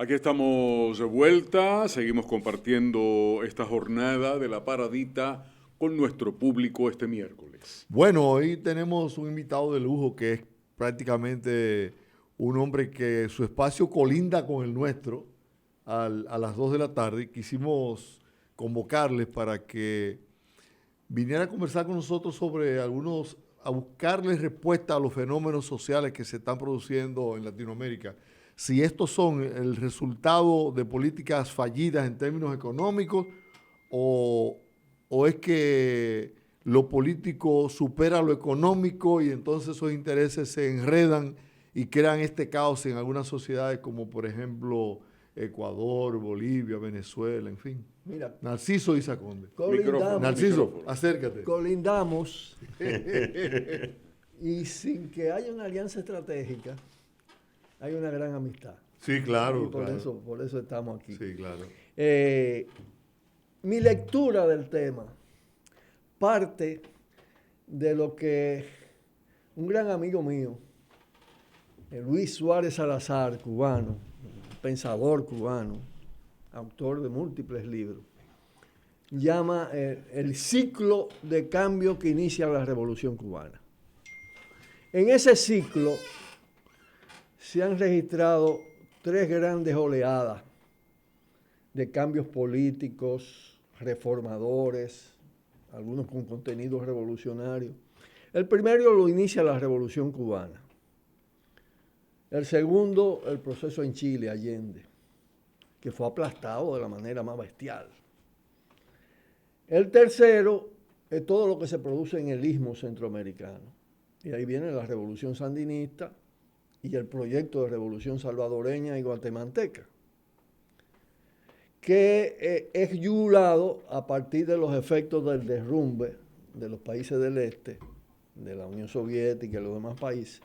Aquí estamos de vuelta, seguimos compartiendo esta jornada de la paradita con nuestro público este miércoles. Bueno, hoy tenemos un invitado de lujo que es prácticamente un hombre que su espacio colinda con el nuestro a las 2 de la tarde. Quisimos convocarles para que viniera a conversar con nosotros sobre a buscarles respuesta a los fenómenos sociales que se están produciendo en Latinoamérica. Si estos son el resultado de políticas fallidas en términos económicos o es que lo político supera lo económico y entonces esos intereses se enredan y crean este caos en algunas sociedades como por ejemplo Ecuador, Bolivia, Venezuela, en fin. Mira, Narciso Isaconde. Narciso, acércate. Colindamos y sin que haya una alianza estratégica, hay una gran amistad. Sí, claro. Y por eso estamos aquí. Sí, claro. Mi lectura del tema parte de lo que un gran amigo mío, Luis Suárez Salazar, cubano, pensador cubano, autor de múltiples libros, llama el ciclo de cambio que inicia la Revolución Cubana. En ese ciclo se han registrado 3 grandes oleadas de cambios políticos, reformadores, algunos con contenidos revolucionarios. El primero lo inicia la Revolución Cubana. El segundo, el proceso en Chile, Allende, que fue aplastado de la manera más bestial. El tercero es todo lo que se produce en el Istmo Centroamericano. Y ahí viene la Revolución Sandinista y el proyecto de Revolución Salvadoreña y Guatemalteca, que es yugulado a partir de los efectos del derrumbe de los países del este, de la Unión Soviética y los demás países,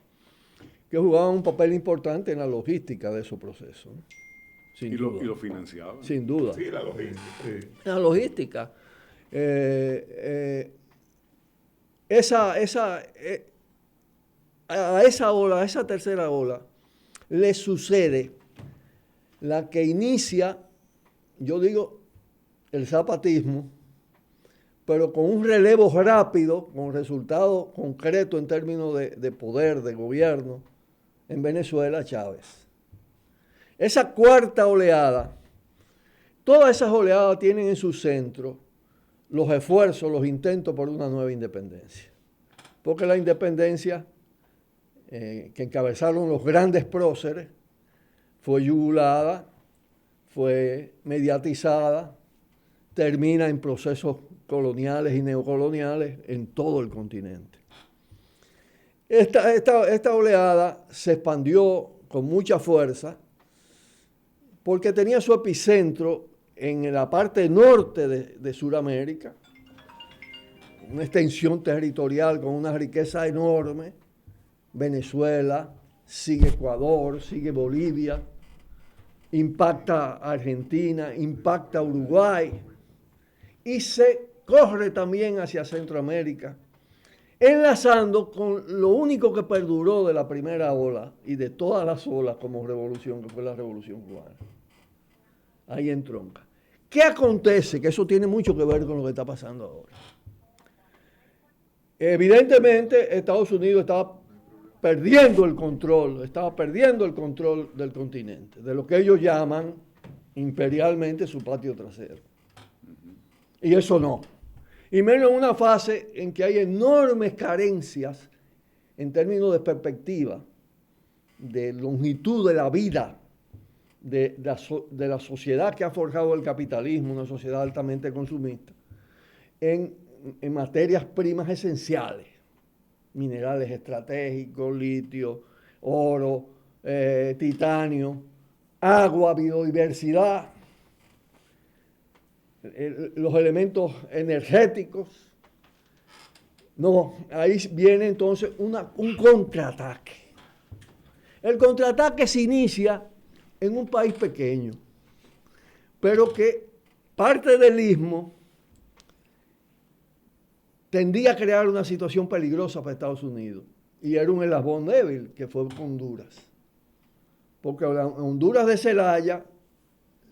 que jugaban un papel importante en la logística de esos procesos, ¿no? Y lo financiaban. Sin duda. Sí, la logística. Sí. La logística. A esa tercera ola, le sucede la que inicia, yo digo, el zapatismo, pero con un relevo rápido, con resultados concretos en términos de poder, de gobierno, en Venezuela, Chávez. Esa cuarta oleada, todas esas oleadas tienen en su centro los esfuerzos, los intentos por una nueva independencia. Porque la independencia que encabezaron los grandes próceres fue yugulada, fue mediatizada, termina en procesos coloniales y neocoloniales en todo el continente. Esta oleada se expandió con mucha fuerza porque tenía su epicentro en la parte norte de Sudamérica, una extensión territorial con una riqueza enorme. Venezuela, sigue Ecuador, sigue Bolivia, impacta a Argentina, impacta a Uruguay y se corre también hacia Centroamérica, enlazando con lo único que perduró de la primera ola y de todas las olas como revolución, que fue la Revolución Cubana. Ahí entronca. ¿Qué acontece? Que eso tiene mucho que ver con lo que está pasando ahora. Evidentemente, Estados Unidos estaba perdiendo el control del continente, de lo que ellos llaman imperialmente su patio trasero. Y eso no. Y menos en una fase en que hay enormes carencias en términos de perspectiva, de longitud de la vida de la sociedad que ha forjado el capitalismo, una sociedad altamente consumista, en materias primas esenciales, minerales estratégicos, litio, oro, titanio, agua, biodiversidad, los elementos energéticos. No, ahí viene entonces un contraataque. El contraataque se inicia en un país pequeño, pero que parte del istmo tendía a crear una situación peligrosa para Estados Unidos. Y era un eslabón débil, que fue Honduras. Porque Honduras de Zelaya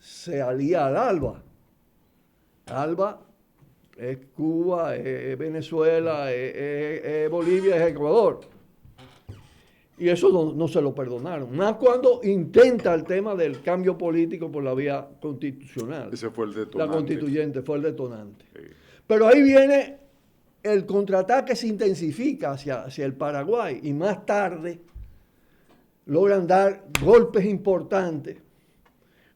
se alía al ALBA. ALBA es Cuba, es Venezuela, es Bolivia, es Ecuador. Y eso no se lo perdonaron. Más cuando intenta el tema del cambio político por la vía constitucional. Ese fue el detonante. La constituyente fue el detonante. Sí. Pero ahí viene el contraataque, se intensifica hacia el Paraguay y más tarde logran dar golpes importantes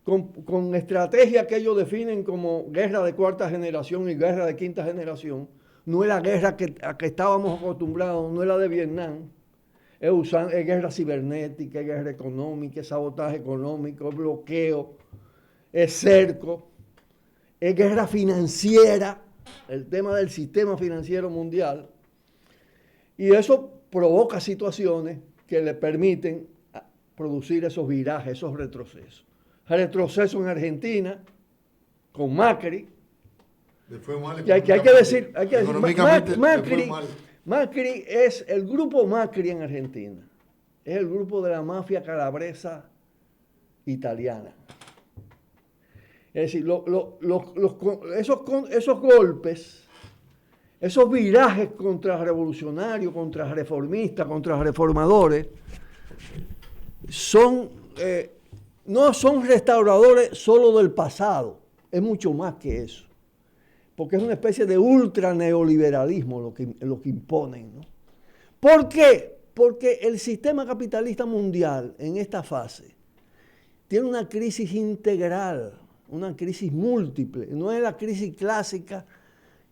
con estrategias que ellos definen como guerra de cuarta generación y guerra de quinta generación. No es la guerra a que estábamos acostumbrados, no es la de Vietnam. Es guerra cibernética, es guerra económica, es sabotaje económico, es bloqueo, es cerco, es guerra financiera, el tema del sistema financiero mundial. Y eso provoca situaciones que le permiten producir esos virajes, esos retrocesos. Retroceso en Argentina, con Macri. Que hay que decir, Macri es el grupo Macri en Argentina. Es el grupo de la mafia calabresa italiana. Es decir, esos golpes, esos virajes contra revolucionarios, contra reformistas, contra reformadores, no son restauradores solo del pasado, es mucho más que eso. Porque es una especie de ultra neoliberalismo lo que imponen, ¿no? ¿Por qué? Porque el sistema capitalista mundial en esta fase tiene una crisis integral, una crisis múltiple. No es la crisis clásica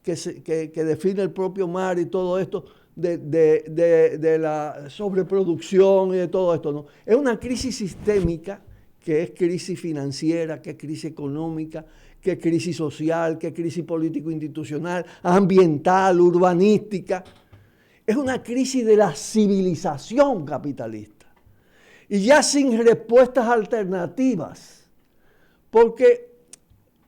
que define el propio Marx y todo esto de la sobreproducción y de todo esto, ¿no? Es una crisis sistémica que es crisis financiera, que es crisis económica, que es crisis social, que es crisis político-institucional, ambiental, urbanística. Es una crisis de la civilización capitalista. Y ya sin respuestas alternativas. Porque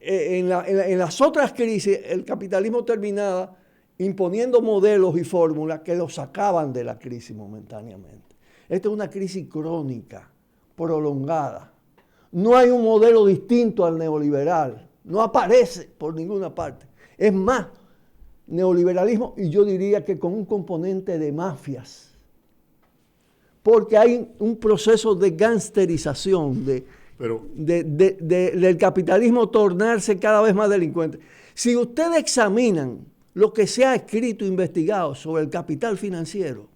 en las otras crisis el capitalismo terminaba imponiendo modelos y fórmulas que lo sacaban de la crisis momentáneamente. Esta es una crisis crónica, prolongada. No hay un modelo distinto al neoliberal. No aparece por ninguna parte. Es más, neoliberalismo, y yo diría que con un componente de mafias. Porque hay un proceso de gangsterización, del capitalismo tornarse cada vez más delincuente. Si ustedes examinan lo que se ha escrito e investigado sobre el capital financiero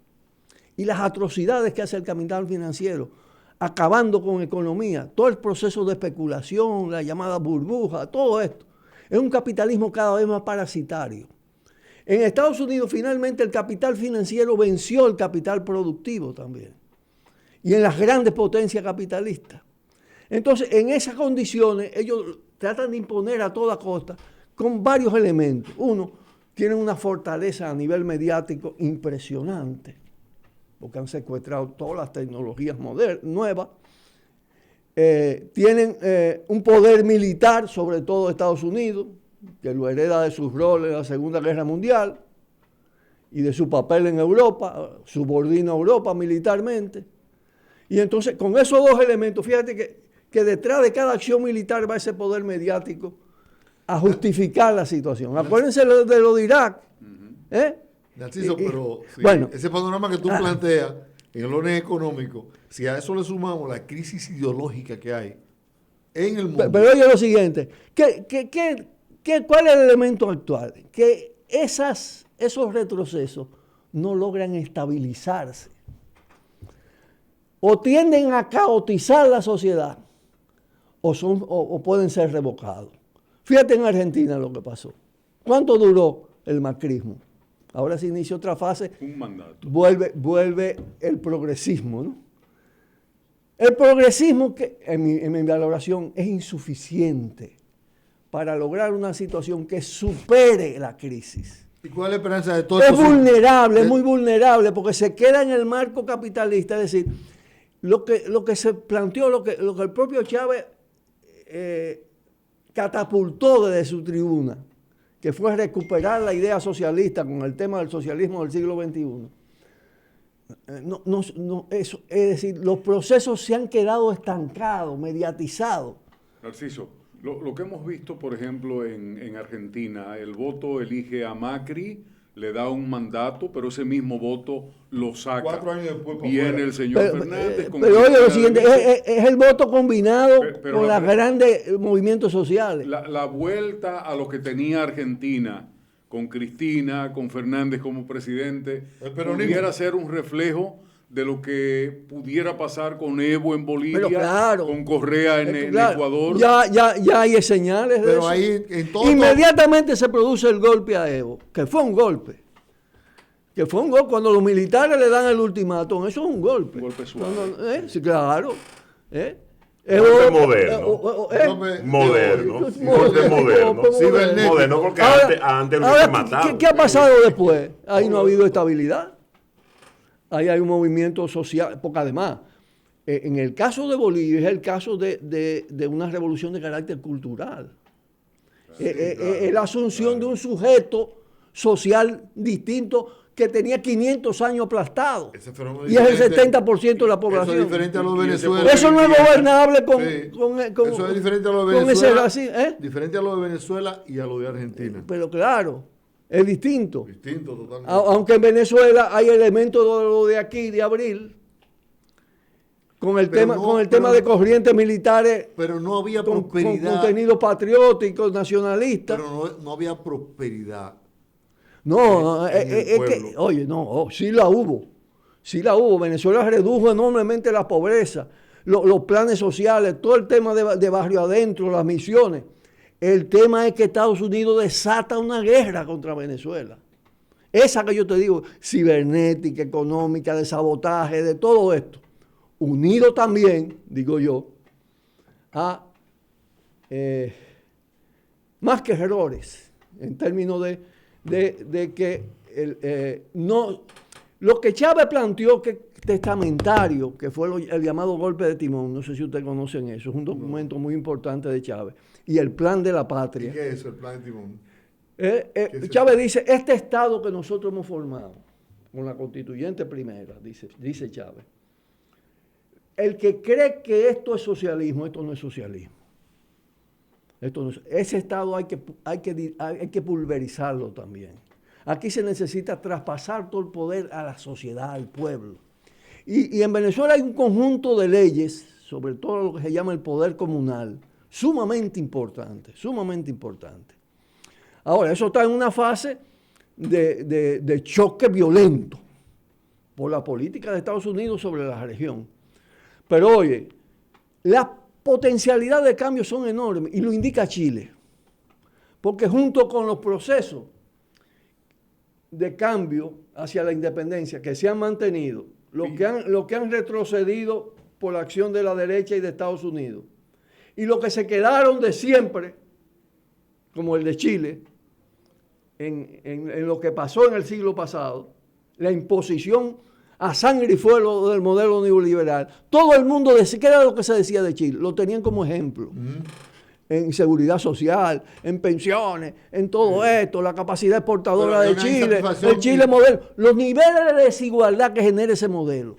y las atrocidades que hace el capital financiero, acabando con economía, todo el proceso de especulación, la llamada burbuja, todo esto, es un capitalismo cada vez más parasitario. En Estados Unidos, finalmente, el capital financiero venció el capital productivo también. Y en las grandes potencias capitalistas. Entonces, en esas condiciones, ellos tratan de imponer a toda costa con varios elementos. Uno, tienen una fortaleza a nivel mediático impresionante, porque han secuestrado todas las tecnologías nuevas. Tienen un poder militar, sobre todo Estados Unidos, que lo hereda de sus roles en la Segunda Guerra Mundial y de su papel en Europa, subordina a Europa militarmente. Y entonces, con esos dos elementos, fíjate que detrás de cada acción militar va ese poder mediático a justificar la situación. Acuérdense de lo de Irak. Narciso, pero sí, bueno, ese panorama que tú planteas en el orden económico, si a eso le sumamos la crisis ideológica que hay en el mundo. Pero oye lo siguiente, ¿cuál es el elemento actual? Que esos retrocesos no logran estabilizarse. O tienden a caotizar la sociedad o pueden ser revocados. Fíjate en Argentina lo que pasó. ¿Cuánto duró el macrismo? Ahora se inicia otra fase. Un mandato. Vuelve el progresismo, ¿no? El progresismo, que en mi valoración, es insuficiente para lograr una situación que supere la crisis. ¿Y cuál es la esperanza de todo esto? Es vulnerable, es muy vulnerable, porque se queda en el marco capitalista. Es decir, lo que se planteó, lo que el propio Chávez catapultó desde su tribuna, que fue recuperar la idea socialista con el tema del socialismo del siglo XXI. Es decir, los procesos se han quedado estancados, mediatizados. Narciso, Lo que hemos visto, por ejemplo, en Argentina, el voto elige a Macri, le da un mandato, pero ese mismo voto lo saca. 4 años después viene el señor Fernández. Pero oye, lo siguiente, es el voto combinado con los grandes movimientos sociales. La vuelta a lo que tenía Argentina, con Cristina, con Fernández como presidente, pudiera ser un reflejo de lo que pudiera pasar con Evo en Bolivia, claro, con Correa en Ecuador. Ya hay señales de eso. Ahí, inmediatamente se produce el golpe a Evo, que fue un golpe. Cuando los militares le dan el ultimátum, eso es un golpe. Un golpe suave. Sí, claro. Moderno, porque antes lo que mataban. ¿Qué ha pasado después? Ahí no ha habido estabilidad. Ahí hay un movimiento social, porque además, en el caso de Bolivia es el caso de una revolución de carácter cultural. Es la asunción de un sujeto social distinto que tenía 500 años aplastado. Y es el 70% de la población. Eso es diferente a lo de Venezuela. Eso no es gobernable con eso es diferente a lo de Venezuela. Diferente a lo de Venezuela y a lo de Argentina. Pero claro, es distinto. Distinto totalmente. Aunque en Venezuela hay elementos de lo de aquí, de abril, con el tema de corrientes militares. Pero no había prosperidad. Con contenido patriótico, nacionalista. Pero no había prosperidad. No, es que, oye, sí la hubo. Venezuela redujo enormemente la pobreza, los planes sociales, todo el tema de barrio adentro, las misiones. El tema es que Estados Unidos desata una guerra contra Venezuela. Esa que yo te digo, cibernética, económica, de sabotaje, de todo esto. Unido también, digo yo, a más que errores, en términos de que lo que Chávez planteó que testamentario, que fue el llamado golpe de timón, no sé si ustedes conocen eso, es un documento muy importante de Chávez, y el plan de la patria. ¿Y qué es eso, el plan de timón? Chávez dice, este Estado que nosotros hemos formado, con la constituyente primera, dice Chávez, el que cree que esto es socialismo, esto no es socialismo. Ese Estado hay que pulverizarlo también. Aquí se necesita traspasar todo el poder a la sociedad, al pueblo. Y en Venezuela hay un conjunto de leyes, sobre todo lo que se llama el poder comunal, sumamente importante. Ahora, eso está en una fase de choque violento por la política de Estados Unidos sobre la región. Pero oye, las potencialidades de cambio son enormes y lo indica Chile. Porque junto con los procesos de cambio hacia la independencia que se han mantenido, lo que han retrocedido por la acción de la derecha y de Estados Unidos, y lo que se quedaron de siempre, como el de Chile, en lo que pasó en el siglo pasado, la imposición a sangre y fuego del modelo neoliberal. Todo el mundo decía, ¿qué era lo que se decía de Chile? Lo tenían como ejemplo. En seguridad social, en pensiones, en todo esto, la capacidad exportadora de Chile, el Chile modelo, los niveles de desigualdad que genera ese modelo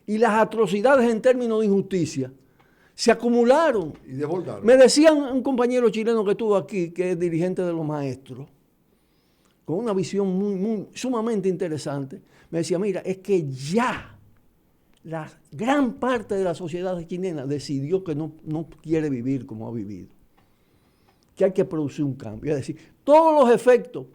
y las atrocidades en términos de injusticia se acumularon. Y desbordaron. Me decía un compañero chileno que estuvo aquí, que es dirigente de los maestros, con una visión sumamente interesante, me decía, mira, es que ya la gran parte de la sociedad chilena decidió que no quiere vivir como ha vivido, que hay que producir un cambio. Es decir, todos los efectos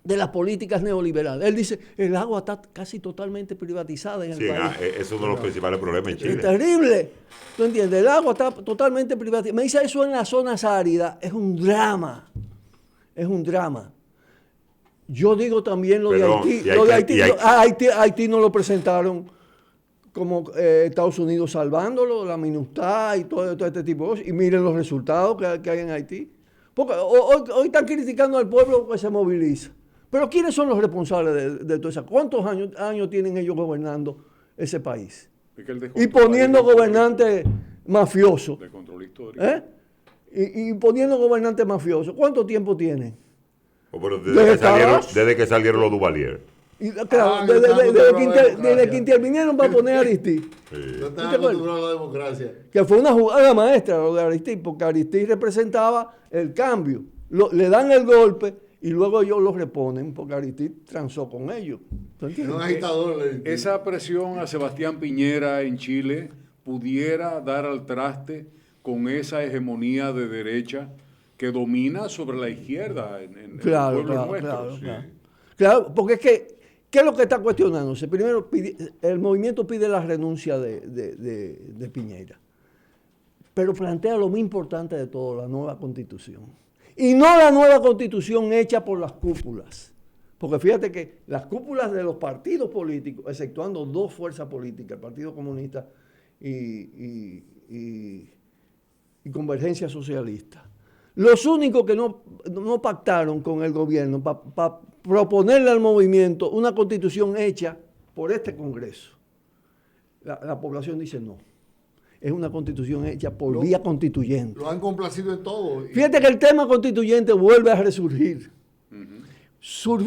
de las políticas neoliberales. Él dice, el agua está casi totalmente privatizada en el país. Eso es uno de los principales problemas en Chile. Es terrible. ¿Tú entiendes? El agua está totalmente privatizada. Me dice, eso en las zonas áridas es un drama. Yo digo también lo de Haití. Haití no lo presentaron como Estados Unidos salvándolo, la MINUSTAH y todo este tipo de cosas. Y miren los resultados que hay en Haití. Porque hoy están criticando al pueblo que se moviliza. Pero ¿quiénes son los responsables de todo eso? ¿Cuántos años tienen ellos gobernando ese país? Y poniendo gobernantes mafiosos. De control histórico. Y poniendo gobernantes mafiosos. ¿Cuánto tiempo tienen? Desde que salieron los Duvalier. Y, claro, desde que intervinieron para poner a Aristide. No están acostumbrados a la democracia. Que fue una jugada maestra lo de Aristide, porque Aristide representaba el cambio. Le dan el golpe y luego ellos lo reponen, porque Aristide transó con ellos. Un agitador. Esa presión a Sebastián Piñera en Chile pudiera dar al traste con esa hegemonía de derecha que domina sobre la izquierda en el pueblo nuestro. Claro, porque es que, ¿qué es lo que está cuestionándose? Primero, el movimiento pide la renuncia de Piñera, pero plantea lo más importante de todo, la nueva constitución. Y no la nueva constitución hecha por las cúpulas. Porque fíjate que las cúpulas de los partidos políticos, exceptuando dos fuerzas políticas, el Partido Comunista y Convergencia Socialista, los únicos que no pactaron con el gobierno para proponerle al movimiento una constitución hecha por este Congreso, la población dice no. Es una constitución hecha por vía constituyente. Lo han complacido en todo. Fíjate que el tema constituyente vuelve a resurgir.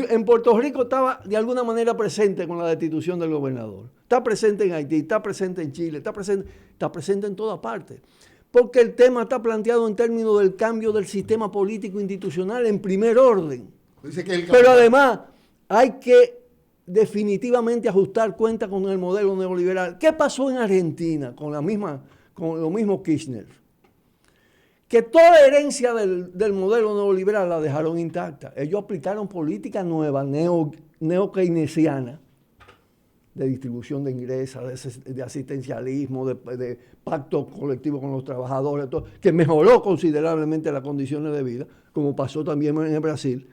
En Puerto Rico estaba de alguna manera presente con la destitución del gobernador. Está presente en Haití, está presente en Chile, está presente en todas partes. Porque el tema está planteado en términos del cambio del sistema político institucional en primer orden. Pero además hay que definitivamente ajustar cuenta con el modelo neoliberal. ¿Qué pasó en Argentina con lo mismo Kirchner? Que toda la herencia del modelo neoliberal la dejaron intacta. Ellos aplicaron política nueva, neo-keynesiana, de distribución de ingresos, de asistencialismo, de pacto colectivo con los trabajadores, todo, que mejoró considerablemente las condiciones de vida, como pasó también en Brasil.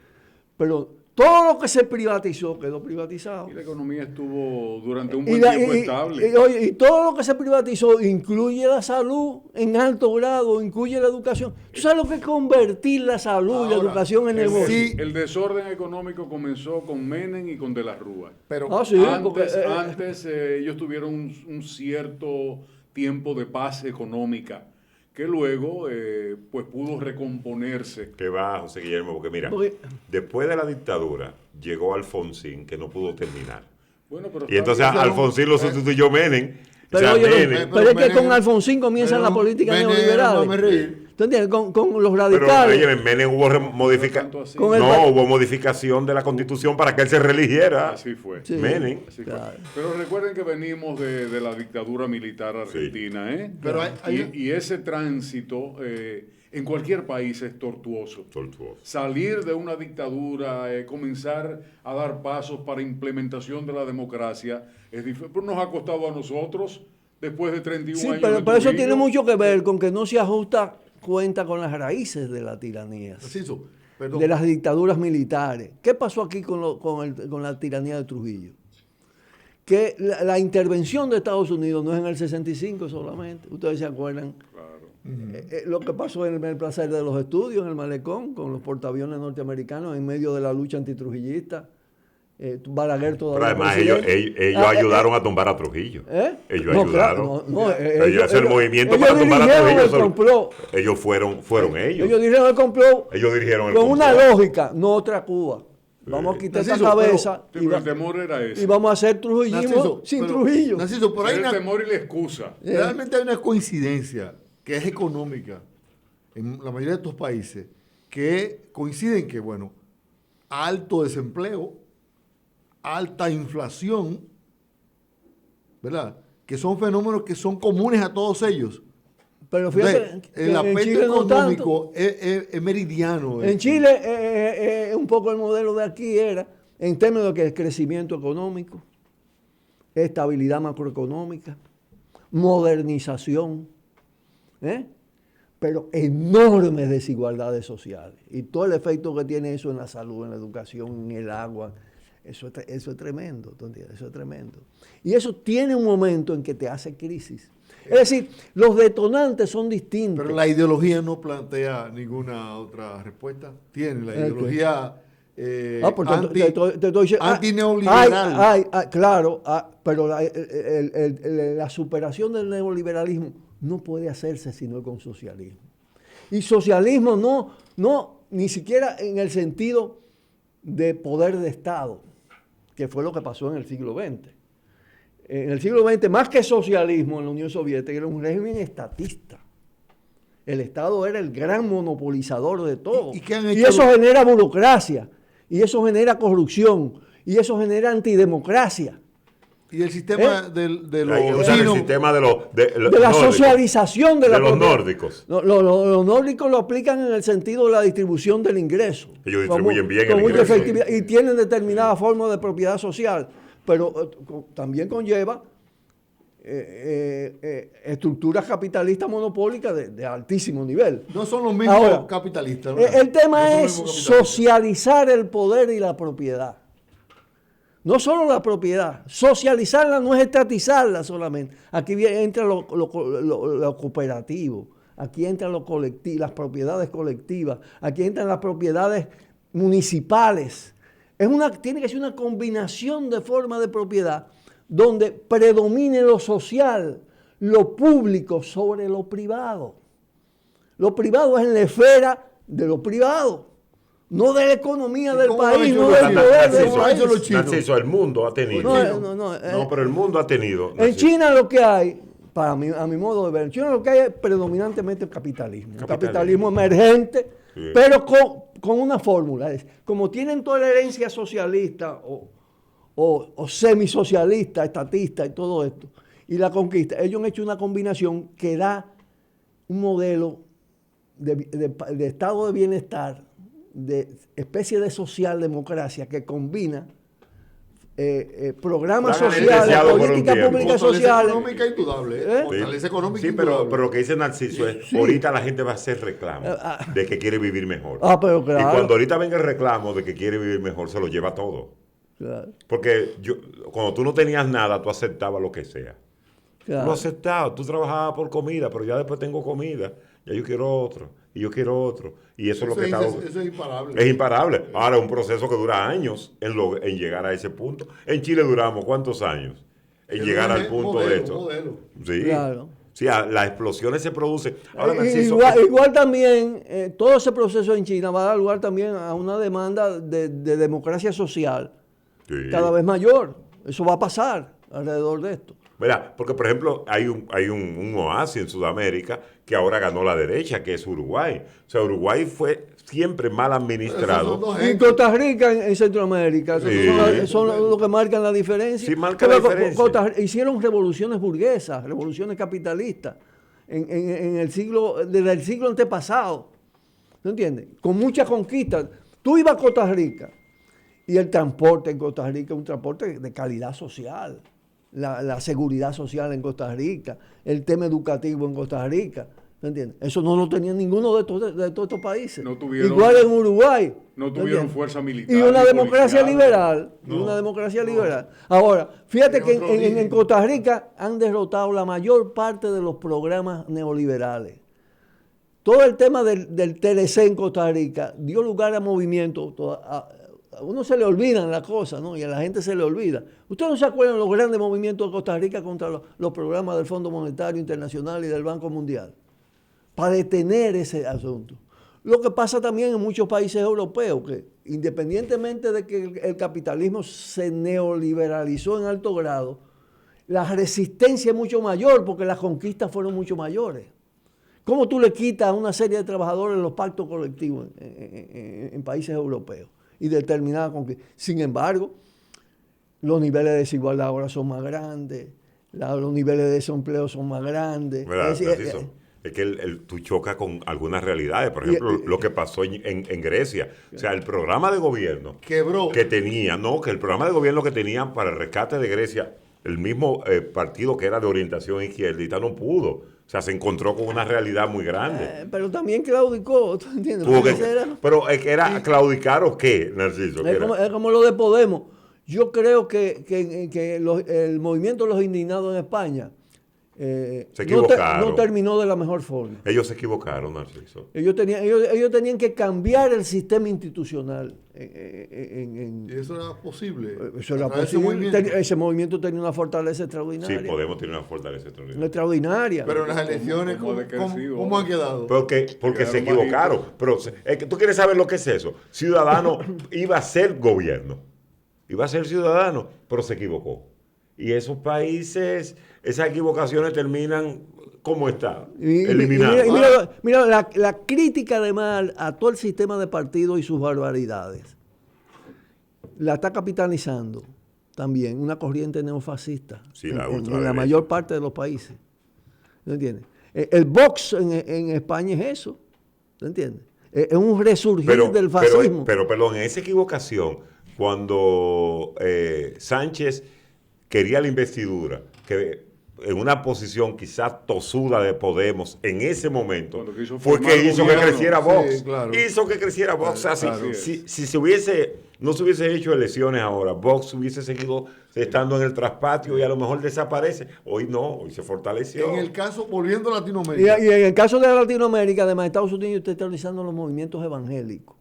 Pero todo lo que se privatizó quedó privatizado. Y la economía estuvo durante un buen tiempo estable. Y todo lo que se privatizó incluye la salud en alto grado, incluye la educación. ¿Tú sabes lo que es convertir la salud y la educación en negocio? Sí, el desorden económico comenzó con Menem y con De la Rúa. Pero antes ellos tuvieron un cierto tiempo de paz económica que luego pues pudo recomponerse. Que va, José Guillermo, porque mira, después de la dictadura llegó Alfonsín, que no pudo terminar. Bueno, pero y entonces Alfonsín lo sustituyó Menem. Pero es que con Alfonsín comienzan la política neoliberal. ¿Tú entiendes? Con los radicales. Pero en Menem hubo hubo modificación de la Constitución para que él se reeligiera. Así fue. Sí, Menem. Así fue. Pero recuerden que venimos de la dictadura militar argentina, sí. Pero y ese tránsito en cualquier país es tortuoso. Salir de una dictadura, comenzar a dar pasos para implementación de la democracia, es difícil. Pero nos ha costado a nosotros, después de 31 años. Sí, pero eso tiene mucho que ver con que no se ajusta cuenta con las raíces de la tiranía, de las dictaduras militares. ¿Qué pasó aquí con la tiranía de Trujillo? Que la intervención de Estados Unidos no es en el 65 solamente. Ustedes se acuerdan. Claro. Lo que pasó en el placer de los estudios, en el malecón, con los portaaviones norteamericanos en medio de la lucha antitrujillista. Balaguer todavía. Pero además ellos ayudaron a tumbar a Trujillo. Ellos ayudaron. Ellos hacen el movimiento para tumbar a Trujillo. Ellos fueron ellos. Ellos dirigieron el complot. Ellos dirigieron el complot. Con una lógica, no otra Cuba. Sí. Vamos a quitar esa cabeza. Pero el temor era ese. Y vamos a hacer trujillismo sin Trujillo. Pero hay el temor y la excusa. Realmente hay una coincidencia que es económica en la mayoría de estos países que coinciden que, bueno, alto desempleo, alta inflación, ¿verdad? Que son fenómenos que son comunes a todos ellos. Pero fíjate, el aspecto económico es meridiano. En Chile, un poco el modelo de aquí era, en términos de que es crecimiento económico, estabilidad macroeconómica, modernización, pero enormes desigualdades sociales. Y todo el efecto que tiene eso en la salud, en la educación, en el agua. Eso es tremendo, ¿tú entiendes? Eso es tremendo. Y eso tiene un momento en que te hace crisis. Es decir, los detonantes son distintos. Pero la ideología no ninguna otra respuesta. Tiene la ideología antineoliberal. Claro, pero la superación del neoliberalismo no puede hacerse sino con socialismo. Y socialismo no ni siquiera en el sentido de poder de Estado, que fue lo que pasó en el siglo XX. En el siglo XX, más que socialismo en la Unión Soviética, era un régimen estatista. El Estado era el gran monopolizador de todo. ¿Y eso genera burocracia, y eso genera corrupción, y eso genera antidemocracia. Y el sistema de la socialización de los nórdicos. Los nórdicos lo aplican en el sentido de la distribución del ingreso. Ellos distribuyen bien el ingreso. Efectividad, y tienen determinada forma de propiedad social, pero también conlleva estructuras capitalistas monopólicas de altísimo nivel. No son los mismos capitalistas. El tema es socializar el poder y la propiedad. No solo la propiedad, socializarla no es estatizarla solamente. Aquí entra lo cooperativo, aquí entran las propiedades colectivas, aquí entran las propiedades municipales. Tiene que ser una combinación de formas de propiedad donde predomine lo social, lo público sobre lo privado. Lo privado es en la esfera de lo privado. No de la economía del país, no del poder del país. Narciso, el mundo ha tenido. Pero el mundo ha tenido. Narciso. En China lo que hay, a mi modo de ver, en China lo que hay es predominantemente el capitalismo. Un capitalismo emergente, sí, pero con una fórmula. Como tienen tolerancia socialista o semisocialista, estatista y todo esto, y la conquista, ellos han hecho una combinación que da un modelo de estado de bienestar, de especie de socialdemocracia que combina programas sociales, políticas públicas sociales. Económica indudable, fortaleza económica sí, pero lo que dice Narciso es, ahorita la gente va a hacer reclamo de que quiere vivir mejor. Pero claro. Y cuando ahorita venga el reclamo de que quiere vivir mejor, se lo lleva todo. Claro. Porque cuando tú no tenías nada, tú aceptabas lo que sea. Claro. Lo aceptabas, tú trabajabas por comida, pero ya después tengo comida, ya yo quiero otro, y yo quiero otro. Y eso es lo que está... Eso es imparable. Es imparable. Ahora, es un proceso que dura años en llegar a ese punto. En Chile duramos, ¿cuántos años? En llegar al punto de esto. Sí. Claro. Sí, las explosiones se producen. Ahora, Narciso, igual también, todo ese proceso en China va a dar lugar también a una demanda de democracia social, sí, cada vez mayor. Eso va a pasar alrededor de esto. Mira, porque por ejemplo hay un oasis en Sudamérica que ahora ganó la derecha, que es Uruguay. O sea, Uruguay fue siempre mal administrado. Y Costa Rica en Centroamérica, sí, son los que marcan la diferencia. Sí, marcan la diferencia. Hicieron revoluciones burguesas, revoluciones capitalistas desde el siglo antepasado. ¿No entiendes? Con muchas conquistas. Tú ibas a Costa Rica y el transporte en Costa Rica es un transporte de calidad social. La seguridad social en Costa Rica, el tema educativo en Costa Rica, ¿me entiendes? Eso no lo tenía ninguno de todos estos países. Igual en Uruguay. No tuvieron fuerza militar. Y una democracia liberal. Una democracia liberal. Ahora, fíjate que en Costa Rica han derrotado la mayor parte de los programas neoliberales. Todo el tema del TLC en Costa Rica dio lugar a movimientos. A uno se le olvidan las cosas, ¿no? Y a la gente se le olvida. ¿Ustedes no se acuerdan de los grandes movimientos de Costa Rica contra los programas del Fondo Monetario Internacional y del Banco Mundial? Para detener ese asunto. Lo que pasa también en muchos países europeos, que independientemente de que el capitalismo se neoliberalizó en alto grado, la resistencia es mucho mayor porque las conquistas fueron mucho mayores. ¿Cómo tú le quitas a una serie de trabajadores los pactos colectivos en países europeos? Y determinada conquista. Sin embargo, los niveles de desigualdad ahora son más grandes, los niveles de desempleo son más grandes. Es que tú chocas con algunas realidades. Por ejemplo, lo que pasó en Grecia. O sea, el programa de gobierno quebró. Que el programa de gobierno que tenían para el rescate de Grecia, el mismo partido que era de orientación izquierdista no pudo. O sea, se encontró con una realidad muy grande. Pero también claudicó, ¿tú entiendes? Pero ¿era claudicar o qué, Narciso? Es como lo de Podemos. Yo creo que el movimiento de los indignados en España se equivocaron. No terminó de la mejor forma. Ellos se equivocaron, Narciso. Ellos tenían que cambiar el sistema institucional. ¿Y eso era posible? Eso era posible. Ese movimiento tenía una fortaleza extraordinaria. Sí, Podemos tener una fortaleza extraordinaria. Pero en las elecciones, ¿cómo han quedado? Porque se equivocaron. Pero tú quieres saber lo que es eso. Ciudadanos iba a ser gobierno. iba a ser ciudadano, pero se equivocó. Y esos países, esas equivocaciones terminan como está, eliminadas. Mira la crítica además a todo el sistema de partidos y sus barbaridades. La está capitalizando también una corriente neofascista en la mayor parte de los países. ¿No entiendes? El Vox en España es eso. ¿No entiendes? Es un resurgir del fascismo. Pero, perdón, en esa equivocación, cuando Sánchez quería la investidura, que en una posición quizás tosuda de Podemos en ese momento, fue que hizo que creciera Vox. Sí, claro. Hizo que creciera Vox. Si no se hubiese hecho elecciones ahora, Vox hubiese seguido estando en el traspatio y a lo mejor desaparece. Hoy no, hoy se fortaleció. En el caso, volviendo a Latinoamérica. Y en el caso de Latinoamérica, además, Estados Unidos está utilizando los movimientos evangélicos.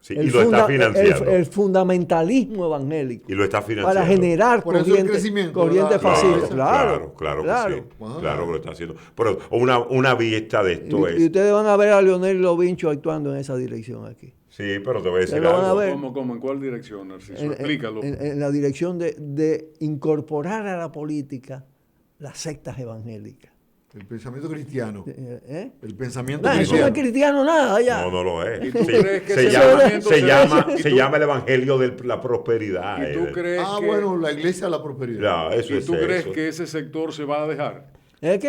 Sí, y lo está financiando. El fundamentalismo evangélico. Y lo está financiando. Para generar corrientes fascistas. Claro que sí. Wow. Claro que lo está haciendo. Pero una vista de esto es... Y ustedes van a ver a Leonel Lovincho actuando en esa dirección aquí. Sí, pero te voy a decir algo. ¿Cómo? ¿En cuál dirección, Narciso? Explícalo. En la dirección de incorporar a la política las sectas evangélicas. El pensamiento cristiano. El pensamiento cristiano. Eso no es cristiano nada ya. No lo es. ¿Y tú crees que se llama el evangelio de la prosperidad. ¿Y tú crees bueno, la iglesia de la prosperidad. ¿Y tú crees que ese sector se va a dejar?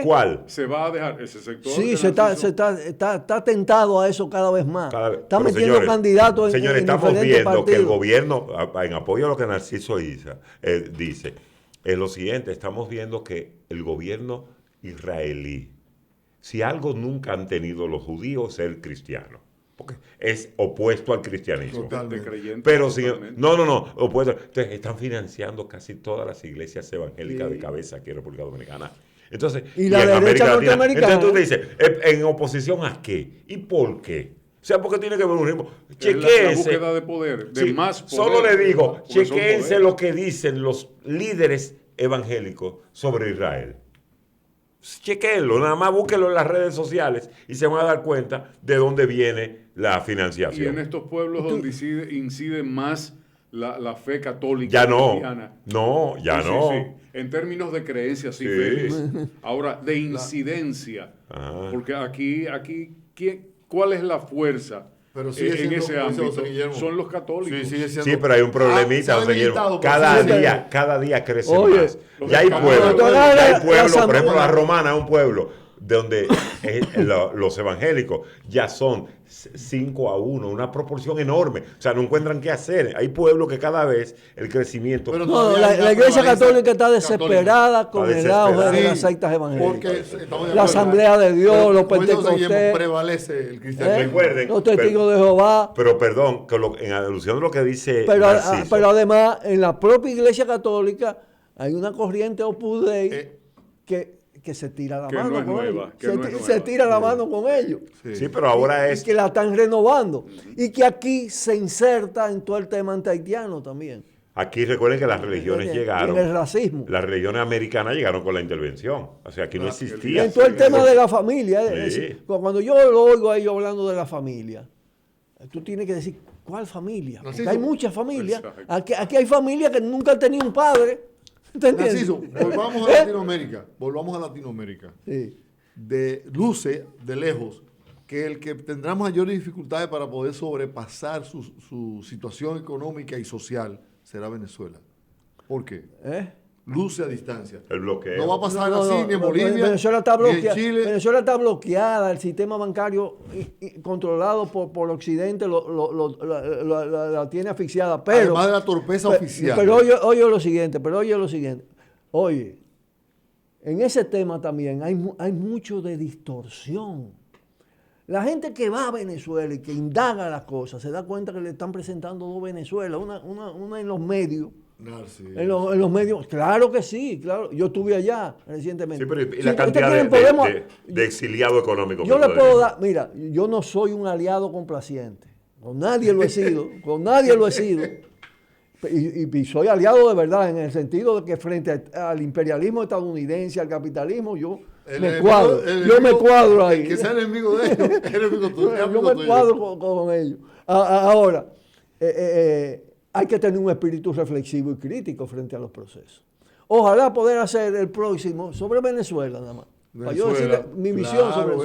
¿Cuál? Se va a dejar ese sector. Sí, está tentado a eso cada vez más. Está metiendo candidatos en señores, estamos viendo partidos. Que el gobierno, en apoyo a lo que Narciso dice, es lo siguiente: estamos viendo que el gobierno israelí, si algo nunca han tenido los judíos, es el cristiano. Porque es opuesto al cristianismo. Totalmente. Pero opuesto. Entonces, están financiando casi todas las iglesias evangélicas de cabeza aquí en República Dominicana. Entonces, y la derecha norteamericana. Entonces tú dices, ¿en oposición a qué? ¿Y por qué? O sea, porque tiene que haber un ritmo. Chequéense. La búsqueda de poder, de más poder. Solo le digo, chequéense lo que dicen los líderes evangélicos sobre Israel. Chequéenlo, nada más búsquenlo en las redes sociales y se van a dar cuenta de dónde viene la financiación. Y en estos pueblos donde incide más la fe católica. Ya no. Cristiana. No, ya sí, no. Sí. En términos de creencias, sí. Ahora, de incidencia. Porque aquí ¿cuál es la fuerza? Pero en ese ámbito son los católicos. Sí, pero hay un problemita, cada día crece más. Ya hay pueblos, por ejemplo, la Romana es un pueblo donde los evangélicos ya son 5-1, una proporción enorme. O sea, no encuentran qué hacer. Hay pueblos que cada vez el crecimiento... La Iglesia Católica está desesperada con el auge de las sectas evangélicas. La Asamblea de Dios, los pentecostés... prevalece el cristianismo. Recuerden, los testigos de Jehová. Pero perdón, en alusión a lo que dice Narciso. Pero además, en la propia Iglesia Católica hay una corriente Opus Dei que se tira la mano con ellos. Se tira la mano con ellos. Sí, pero ahora es... que la están renovando. Y que aquí se inserta en todo el tema antihaitiano también. Aquí recuerden que las religiones llegaron. En el racismo. Las religiones americanas llegaron con la intervención. O sea, aquí no existía. En todo el tema de la familia. Es decir, cuando yo lo oigo a ellos hablando de la familia, tú tienes que decir, ¿cuál familia? Porque hay muchas familias. Aquí hay familias que nunca han tenido un padre. Narciso, volvamos a Latinoamérica. Sí. Luce de lejos que el que tendrá mayores dificultades para poder sobrepasar su situación económica y social será Venezuela. ¿Por qué? Luce a distancia. El bloqueo. No va a pasar así ni en Bolivia, Venezuela está bloqueada, ni en Chile. Venezuela está bloqueada, el sistema bancario controlado por Occidente la tiene asfixiada. Pero, además de la torpeza oficial. Pero oye lo siguiente. Oye, en ese tema también hay mucho de distorsión. La gente que va a Venezuela y que indaga las cosas se da cuenta que le están presentando dos Venezuelas, una en los medios. En los medios, claro que sí, claro. Yo estuve allá recientemente. Sí, pero ¿y la cantidad de exiliado económico? Yo le puedo dar, mira, yo no soy un aliado complaciente. Con nadie lo he sido, Y soy aliado de verdad, en el sentido de que frente al imperialismo estadounidense, al capitalismo, yo me cuadro ahí. Que sea el enemigo de ellos, yo me cuadro con ellos. Ahora, hay que tener un espíritu reflexivo y crítico frente a los procesos. Ojalá poder hacer el próximo sobre Venezuela nada más. Para yo decirle mi visión sobre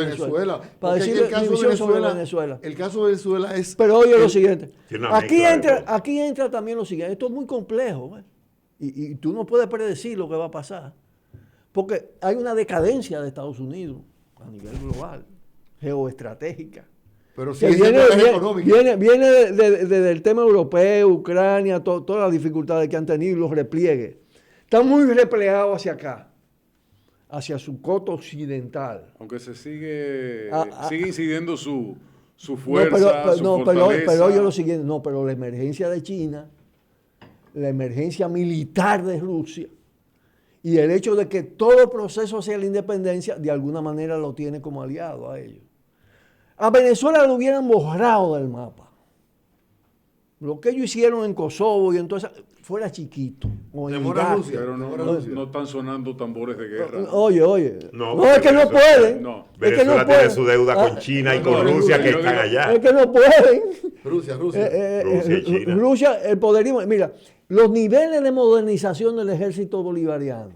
Venezuela. Para decirle mi visión sobre Venezuela. El caso de Venezuela es... Pero oye lo siguiente. Aquí entra también lo siguiente. Esto es muy complejo. Y tú no puedes predecir lo que va a pasar. Porque hay una decadencia de Estados Unidos a nivel global, geoestratégica. Pero sí viene desde el tema europeo, Ucrania, todas las dificultades que han tenido y los repliegues. Están muy replegados hacia acá, hacia su costa occidental. Aunque se sigue incidiendo su fuerza, su fortaleza. Pero oye lo siguiente, pero la emergencia de China, la emergencia militar de Rusia y el hecho de que todo proceso hacia la independencia de alguna manera lo tiene como aliado a ellos. A Venezuela lo hubieran borrado del mapa. Lo que ellos hicieron en Kosovo y entonces fuera chiquito. Pero no están sonando tambores de guerra. Oye. No, es que no pueden. No. Venezuela tiene su deuda con China y con Rusia que están allá. Es que no pueden. Rusia y China. Rusia, el poderismo. Mira, los niveles de modernización del ejército bolivariano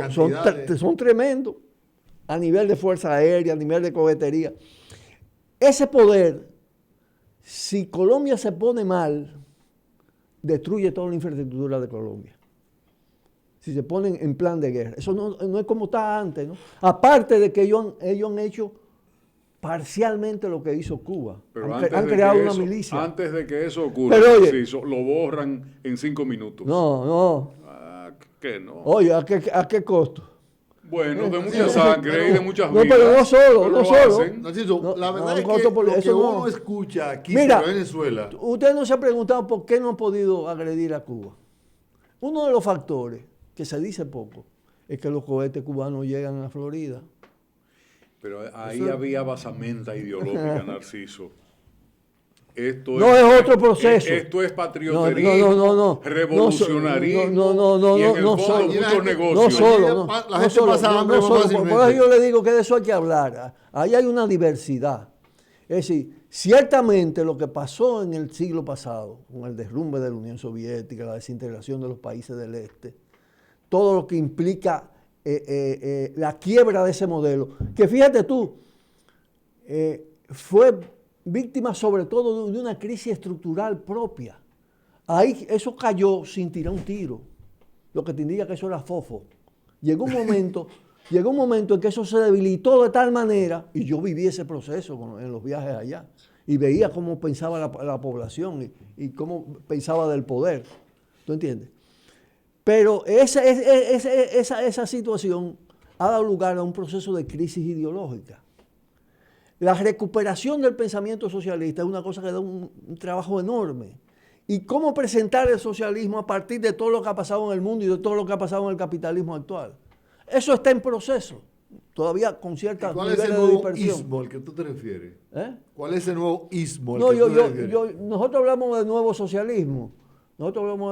son tremendos. A nivel de fuerza aérea, a nivel de cohetería. Ese poder, si Colombia se pone mal, destruye toda la infraestructura de Colombia. Si se ponen en plan de guerra. Eso no es como estaba antes, ¿no? Aparte de que ellos han hecho parcialmente lo que hizo Cuba. Pero han creado una milicia. Antes de que eso ocurra, lo borran en 5 minutos. No. ¿Qué no? Oye, ¿a qué costo? Bueno, de mucha sangre y de muchas vidas. Pero no solo. La verdad es que lo que uno escucha aquí sobre Venezuela... Usted no se ha preguntado por qué no han podido agredir a Cuba. Uno de los factores, que se dice poco, es que los cohetes cubanos llegan a Florida. Pero ahí había basamenta ideológica, Narciso. Esto es otro proceso. Esto es patrioterismo, revolucionarismo. No, y en el fondo muchos negocios. No solo. La gente pasa hambre más fácilmente. Por eso yo le digo que de eso hay que hablar. Ahí hay una diversidad. Es decir, ciertamente lo que pasó en el siglo pasado, con el derrumbe de la Unión Soviética, la desintegración de los países del este, todo lo que implica la quiebra de ese modelo, que fíjate tú, fue víctima sobre todo de una crisis estructural propia. Ahí eso cayó sin tirar un tiro, lo que te indica que eso era fofo. Llegó un momento en que eso se debilitó de tal manera, y yo viví ese proceso en los viajes allá, y veía cómo pensaba la población y cómo pensaba del poder. ¿Tú entiendes? Pero esa situación ha dado lugar a un proceso de crisis ideológica. La recuperación del pensamiento socialista es una cosa que da un trabajo enorme. Y cómo presentar el socialismo a partir de todo lo que ha pasado en el mundo y de todo lo que ha pasado en el capitalismo actual. Eso está en proceso, todavía con ciertas niveles de dispersión. ¿Cuál es el nuevo ismo al que tú te refieres? ¿Cuál es el nuevo ismo al que tú te refieres? Nosotros hablamos de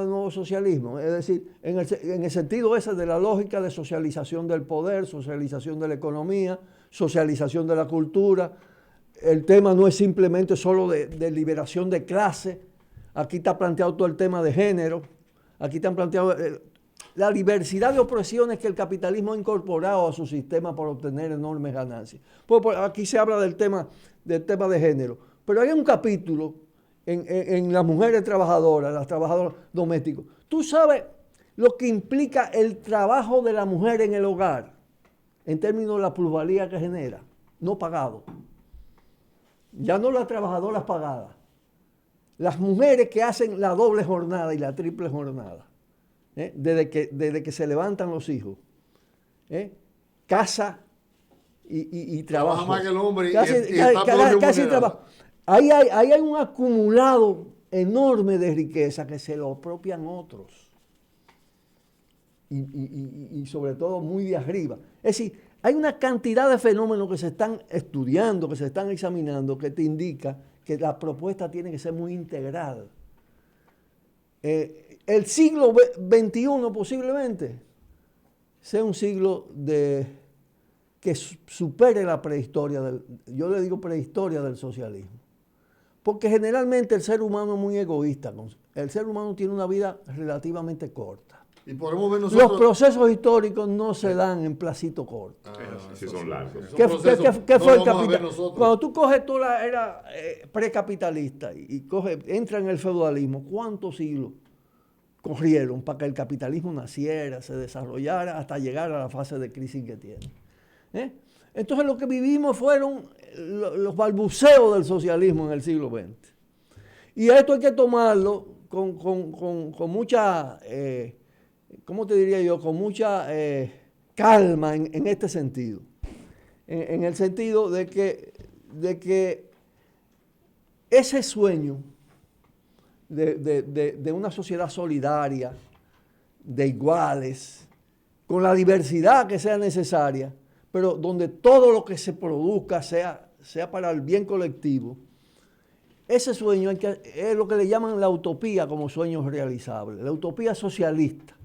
nuevo socialismo. Es decir, en el sentido ese de la lógica de socialización del poder, socialización de la economía, socialización de la cultura. El tema no es simplemente solo de liberación de clase. Aquí está planteado todo el tema de género. Aquí están planteado la diversidad de opresiones que el capitalismo ha incorporado a su sistema para obtener enormes ganancias. Pues aquí se habla del tema de género. Pero hay un capítulo en las mujeres trabajadoras, las trabajadoras domésticas. Tú sabes lo que implica el trabajo de la mujer en el hogar, en términos de la plusvalía que genera, no pagado. Ya no las trabajadoras pagadas. Las mujeres que hacen la doble jornada y la triple jornada, desde que se levantan los hijos, casa y trabajo. Trabaja más que el hombre casi trabajo. Ahí hay un acumulado enorme de riqueza que se lo apropian otros. Y sobre todo muy de arriba. Es decir, hay una cantidad de fenómenos que se están estudiando, que se están examinando, que te indica que la propuesta tiene que ser muy integral. El siglo XXI posiblemente sea un siglo que supere la prehistoria, yo le digo prehistoria del socialismo. porque generalmente el ser humano es muy egoísta. El ser humano tiene una vida relativamente corta. Y podemos ver nosotros... Los procesos históricos no se dan en placito corto. Sí, son largos. ¿Qué fue el capitalismo? Cuando tú coges toda la era precapitalista y entra en el feudalismo, ¿cuántos siglos corrieron para que el capitalismo naciera, se desarrollara, hasta llegar a la fase de crisis que tiene? Entonces lo que vivimos fueron los balbuceos del socialismo en el siglo XX. Y esto hay que tomarlo con mucha, ¿cómo te diría yo? Con mucha calma en este sentido. En el sentido de que ese sueño de una sociedad solidaria, de iguales, con la diversidad que sea necesaria, pero donde todo lo que se produzca sea para el bien colectivo, ese sueño es lo que le llaman la utopía como sueño realizable, la utopía socialista.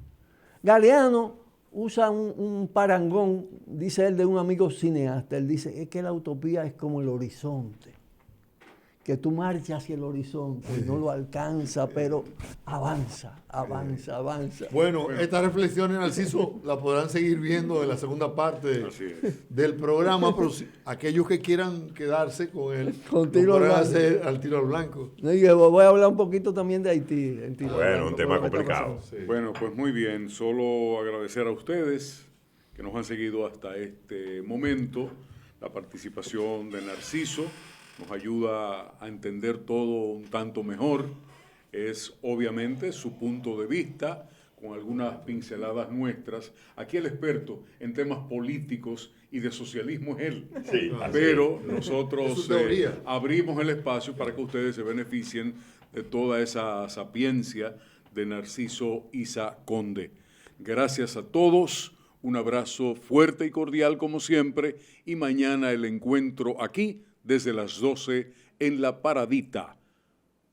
Galeano usa un parangón, dice él, de un amigo cineasta. Él dice, es que la utopía es como el horizonte, que tú marchas hacia el horizonte y no lo alcanzas, pero avanza. Bueno, estas reflexiones, Narciso, las podrán seguir viendo en la segunda parte del programa, pero aquellos que quieran quedarse con él, con tiro al blanco. Hacer al tiro al blanco. Voy a hablar un poquito también de Haití. Bueno, un tema complicado. Sí. Bueno, pues muy bien, solo agradecer a ustedes que nos han seguido hasta este momento, la participación de Narciso. Nos ayuda a entender todo un tanto mejor. Es obviamente su punto de vista, con algunas pinceladas nuestras. Aquí el experto en temas políticos y de socialismo es él. Sí, pero nosotros abrimos el espacio para que ustedes se beneficien de toda esa sapiencia de Narciso Isa Conde. Gracias a todos, un abrazo fuerte y cordial como siempre, y mañana el encuentro aquí desde las 12 en La Paradita.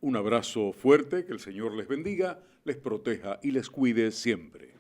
Un abrazo fuerte, que el Señor les bendiga, les proteja y les cuide siempre.